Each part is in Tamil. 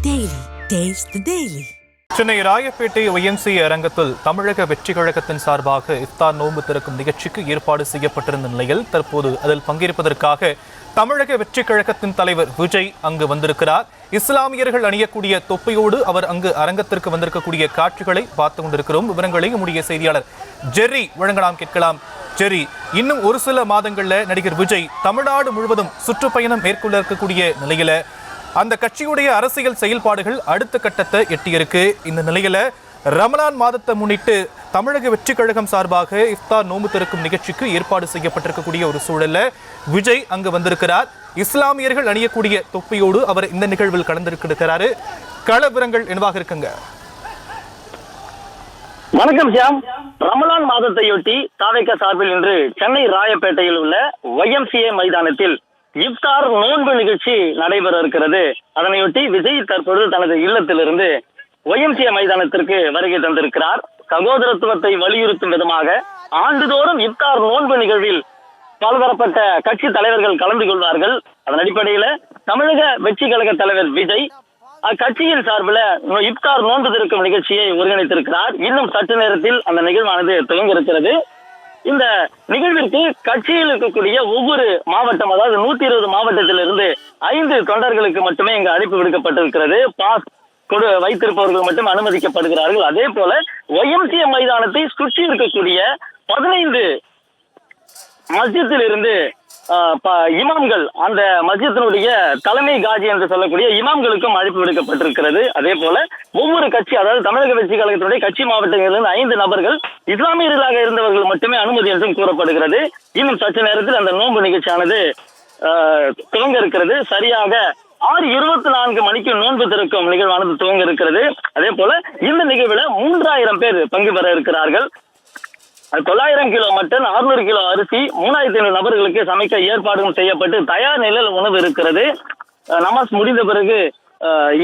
Daily. Taste the Daily. Chennai Royapettah YMCA அரங்கத்தில் தமிழக வெற்றி கழகத்தின் சார்பாக இஃப்தார் நோன்பு திறக்கும் நிகழ்ச்சிக்கு ஏற்பாடு செய்யப்பட்டிருந்த நிலையில் தற்போது அதில் பங்கேற்பதற்காக தமிழக வெற்றி கழகத்தின் தலைவர் விஜய் அங்கு வந்திருக்கிறார். இஸ்லாமியர்கள் அணியக்கூடிய தொப்பியோடு அவர் அங்கு அரங்கத்திற்கு வந்திருக்கக்கூடிய காட்சிகளை பார்த்து கொண்டிருக்கிறோம். விவரங்களை நம்முடைய செய்தியாளர் ஜெர்ரி வழங்கலாம், கேட்கலாம். ஜெர்ரி, இன்னும் ஒரு சில மாதங்கள்ல நடிகர் விஜய் தமிழ்நாடு முழுவதும் சுற்றுப்பயணம் மேற்கொள்ள இருக்கக்கூடிய நிலையில அந்த கட்சியுடைய அரசியல் செயல்பாடுகள் அடுத்த கட்டத்தை எட்டியிருக்கு. இந்த நிலையில ரமலான் மாதத்தை முன்னிட்டு தமிழக வெற்றி கழகம் சார்பாக இஃப்தார் நோன்பு திறக்கும் நிகழ்ச்சிக்கு ஏற்பாடு செய்யப்பட்டிருக்கக்கூடிய ஒரு சூழல்ல விஜய் அங்கு வந்திருக்கிறார். இஸ்லாமியர்கள் அணியக்கூடிய தொப்பியோடு அவர் இந்த நிகழ்வில் கலந்திருக்கிறாரு. களவிரங்கள் என்னவாக இருக்குங்க? வணக்கம் ஷியாம். ரமலான் மாதத்தையொட்டி தாவேகா சார்பில் இன்று சென்னை ராயப்பேட்டையில் உள்ள ஒய்எம்சிஏ மைதானத்தில் இஃப்தார் நோன்பு நிகழ்ச்சி நடைபெற இருக்கிறது. அதனையொட்டி விஜய் தற்பொழுது தனது இல்லத்திலிருந்து ஒய்எம்சிஏ மைதானத்திற்கு வருகை தந்திருக்கிறார். சகோதரத்துவத்தை வலியுறுத்தும் விதமாக ஆண்டுதோறும் இஃப்தார் நோன்பு நிகழ்வில் பலதரப்பட்ட கட்சி தலைவர்கள் கலந்து கொள்வார்கள். அதன் அடிப்படையில தமிழக வெற்றி கழக தலைவர் விஜய் அக்கட்சியின் சார்பில் இஃப்தார் நோன்பு திறக்கும் நிகழ்ச்சியை ஒருங்கிணைத்திருக்கிறார். இன்னும் சற்று நேரத்தில் அந்த நிகழ்வானது துவங்க இருக்கிறது. இந்த நிகழ்விற்கு கட்சியில் இருக்கக்கூடிய ஒவ்வொரு மாவட்டம், அதாவது 120 மாவட்டத்திலிருந்து 5 தொண்டர்களுக்கு மட்டுமே இங்கு அழைப்பு விடுக்கப்பட்டிருக்கிறது. பாஸ் வைத்திருப்பவர்கள் மட்டும் அனுமதிக்கப்படுகிறார்கள். அதே போல ஒய்எம்சிஏ மைதானத்தை சுற்றி இருக்கக்கூடிய 15 மஸ்ஜித்தில் இருந்து இமாம்கள், அந்த மஸ்ஜித்தினுடைய தலைமை காஜி என்று சொல்லக்கூடிய இமாம்களுக்கும் அழைப்பு விடுக்கப்பட்டிருக்கிறது. அதே போல ஒவ்வொரு கட்சி, அதாவது தமிழக வெற்றி கழகத்தினுடைய கட்சி மாவட்டங்களிலிருந்து 5 நபர்கள் இஸ்லாமியர்களாக இருந்தவர்கள் மட்டுமே அனுமதி என்றும் கூறப்படுகிறது. இன்னும் சற்று நேரத்தில் அந்த நோன்பு நிகழ்ச்சியானது துவங்க இருக்கிறது. சரியாக 6:24 மணிக்கு நோன்பு திறக்கும் நிகழ்வானது துவங்க இருக்கிறது. அதே போல இந்த நிகழ்வுல 3000 பேர் பங்கு பெற இருக்கிறார்கள். 900 கிலோ மட்டன், 600 கிலோ அரிசி, 3500 நபர்களுக்கு சமைக்க ஏற்பாடும் செய்யப்பட்டு தயார் நிலையில் உணவு இருக்கிறது. நமாஸ் முடிந்த பிறகு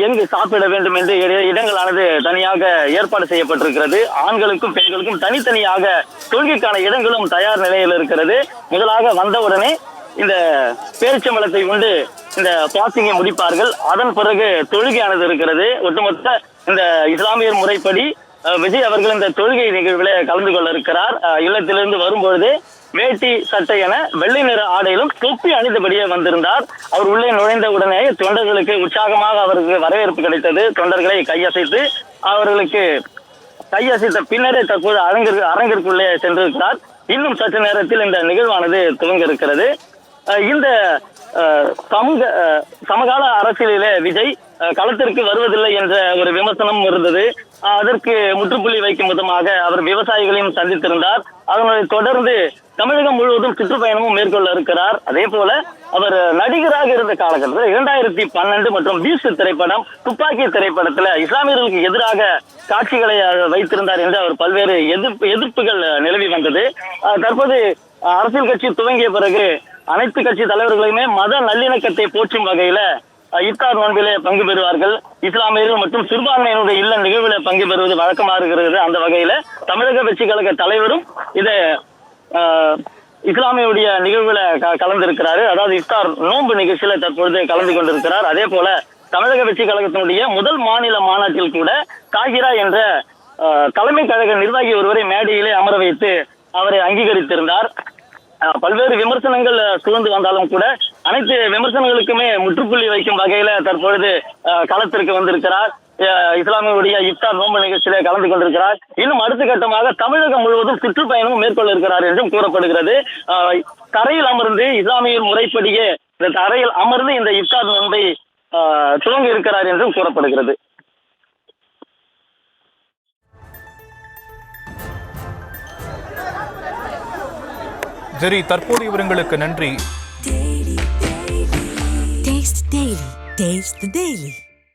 எங்கு சாப்பிட வேண்டும் என்று இடங்களானது தனியாக ஏற்பாடு செய்யப்பட்டிருக்கிறது. ஆண்களுக்கும் பெண்களுக்கும் தனித்தனியாக தொழுகைக்கான இடங்களும் தயார் நிலையில் இருக்கிறது. முதலாக வந்தவுடனே இந்த பேரிச்சம்பழத்தை உண்டு இந்த பாசிங்கை முடிப்பார்கள். அதன் பிறகு தொழுகையானது இருக்கிறது. ஒட்டுமொத்த இந்த இஸ்லாமியர் முறைப்படி விஜய் அவர்கள் இந்த தொழுகை நிகழ்வில் கலந்து கொள்ள இருக்கிறார். இல்லத்திலிருந்து வரும்பொழுது வேட்டி சட்டை என வெள்ளை நிற ஆடையிலும் தொப்பி அணிந்தபடியே வந்திருந்தார். அவர் உள்ளே நுழைந்த உடனே தொண்டர்களுக்கு உற்சாகமாக அவருக்கு வரவேற்பு கிடைத்தது. தொண்டர்களை கையசைத்து அவர்களுக்கு கையசைத்த பின்னரே தற்போது அரங்கிற்குள்ளே சென்றிருக்கிறார். இன்னும் சற்று நேரத்தில் இந்த நிகழ்வானது துவங்க இருக்கிறது. இந்த சமகால அரசியலிலே விஜய் களத்திற்கு வருவதில்லை என்ற ஒரு விமர்சனம் இருந்தது. அதற்கு முற்றுப்புள்ளி வைக்கும் விதமாக அவர் விவசாயிகளையும் சந்தித்திருந்தார். அதனை தொடர்ந்து தமிழகம் முழுவதும் சுற்றுப்பயணமும் மேற்கொள்ள இருக்கிறார். அதே போல அவர் நடிகராக இருந்த காலகட்டத்தில் 2012 மற்றும் பீஸ் திரைப்படம், துப்பாக்கி திரைப்படத்துல இஸ்லாமியர்களுக்கு எதிராக காட்சிகளை வைத்திருந்தார் என்று அவர் பல்வேறு எதிர்ப்புகள் நிலவி வந்தது. தற்போது அரசியல் கட்சி துவங்கிய பிறகு அனைத்து கட்சி தலைவர்களுமே மத நல்லிணக்கத்தை போற்றும் வகையில இஃப்தார் நோன்பிலே பங்கு பெறுவார்கள். இஸ்லாமியர்கள் மற்றும் சிறுபான்மையினுடைய இல்ல நிகழ்வில் பங்கு பெறுவது வழக்கமாக இருக்கிறது. அந்த வகையில தமிழக வெற்றி கழக தலைவரும் இதை இஸ்லாமியுடைய நிகழ்வுல கலந்திருக்கிறாரு. அதாவது இஃப்தார் நோன்பு நிகழ்ச்சியில தற்பொழுது கலந்து கொண்டிருக்கிறார். அதே போல தமிழக வெற்றி கழகத்தினுடைய முதல் மாநில மாநாட்டில் கூட தாகிரா என்ற தலைமை கழக நிர்வாகி ஒருவரை மேடையிலே அமர வைத்து அவரை அங்கீகரித்திருந்தார். பல்வேறு விமர்சனங்கள் சூழ்ந்து வந்தாலும் கூட அனைத்து விமர்சனங்களுக்குமே முற்றுப்புள்ளி வைக்கும் வகையில தற்பொழுது களத்திற்கு வந்திருக்கிறார். இஸ்லாமியுடைய இஃப்தார் நோன்பு நிகழ்ச்சியிலே கலந்து கொண்டிருக்கிறார். இன்னும் அடுத்த கட்டமாக தமிழகம் முழுவதும் சுற்றுப்பயணமும் மேற்கொள்ள இருக்கிறார் என்றும் கூறப்படுகிறது. தரையில் அமர்ந்து இஸ்லாமியர் முறைப்படியே இந்த தரையில் அமர்ந்து இந்த இஃப்தார் நோன்பை துவங்கி இருக்கிறார் என்றும் கூறப்படுகிறது. ஜெரி, தற்போதைய விவரங்களுக்கு நன்றி. Taste the Daily.